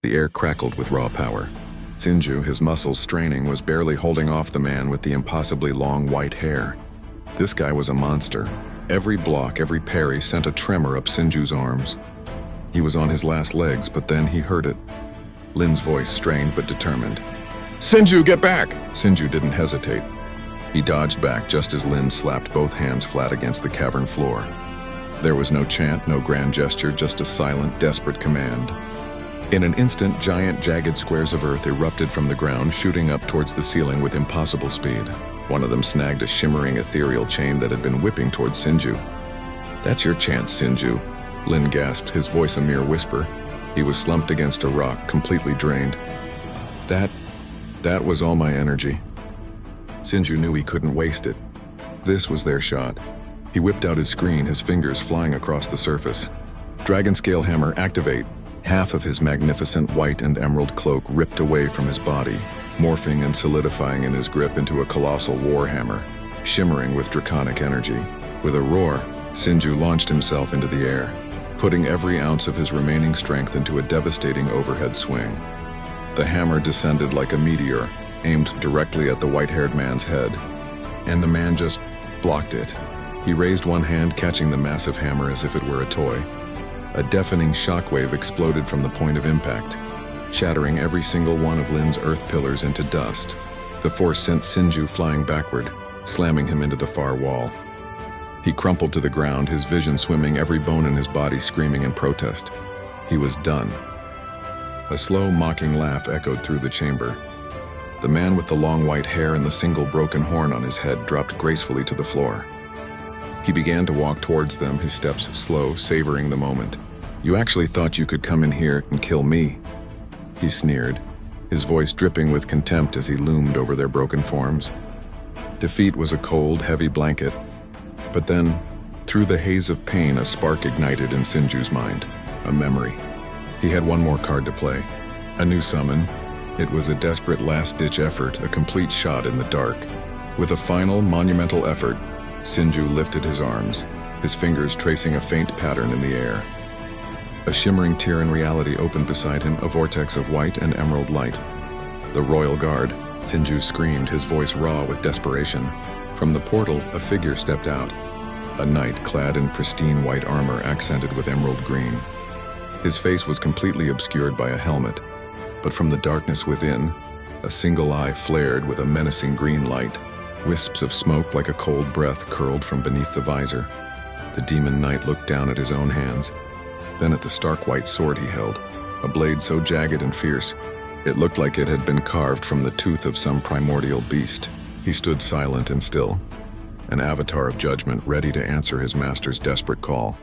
The air crackled with raw power. Sinju, his muscles straining, was barely holding off the man with the impossibly long white hair. This guy was a monster. Every block, every parry sent a tremor up Sinju's arms. He was on his last legs, but then he heard it. Lin's voice, strained but determined. "Sinju, get back!" Sinju didn't hesitate. He dodged back just as Lin slapped both hands flat against the cavern floor. There was no chant, no grand gesture, just a silent, desperate command. In an instant, giant, jagged squares of earth erupted from the ground, shooting up towards the ceiling with impossible speed. One of them snagged a shimmering, ethereal chain that had been whipping towards Sinju. "That's your chance, Sinju," Lin gasped, his voice a mere whisper. He was slumped against a rock, completely drained. That was all my energy. Sinju knew he couldn't waste it. This was their shot. He whipped out his screen, his fingers flying across the surface. Dragon Scale Hammer, activate. Half of his magnificent white and emerald cloak ripped away from his body, morphing and solidifying in his grip into a colossal warhammer, shimmering with draconic energy. With a roar, Sinju launched himself into the air, putting every ounce of his remaining strength into a devastating overhead swing. The hammer descended like a meteor, aimed directly at the white-haired man's head, and the man just blocked it. He raised one hand, catching the massive hammer as if it were a toy. A deafening shockwave exploded from the point of impact, shattering every single one of Lin's earth pillars into dust. The force sent Sinju flying backward, slamming him into the far wall. He crumpled to the ground, his vision swimming, every bone in his body screaming in protest. He was done. A slow, mocking laugh echoed through the chamber. The man with the long white hair and the single broken horn on his head dropped gracefully to the floor. He began to walk towards them, his steps slow, savoring the moment. "You actually thought you could come in here and kill me?" He sneered, his voice dripping with contempt as he loomed over their broken forms. Defeat was a cold, heavy blanket. But then, through the haze of pain, a spark ignited in Sinju's mind. A memory. He had one more card to play. A new summon. It was a desperate last-ditch effort, a complete shot in the dark. With a final, monumental effort, Sinju lifted his arms, his fingers tracing a faint pattern in the air. A shimmering tear in reality opened beside him, a vortex of white and emerald light. "The Royal Guard," Sinju screamed, his voice raw with desperation. From the portal, a figure stepped out, a knight clad in pristine white armor accented with emerald green. His face was completely obscured by a helmet, but from the darkness within, a single eye flared with a menacing green light. Wisps of smoke like a cold breath curled from beneath the visor. The demon knight looked down at his own hands, then at the stark white sword he held, a blade so jagged and fierce, it looked like it had been carved from the tooth of some primordial beast. He stood silent and still, an avatar of judgment ready to answer his master's desperate call.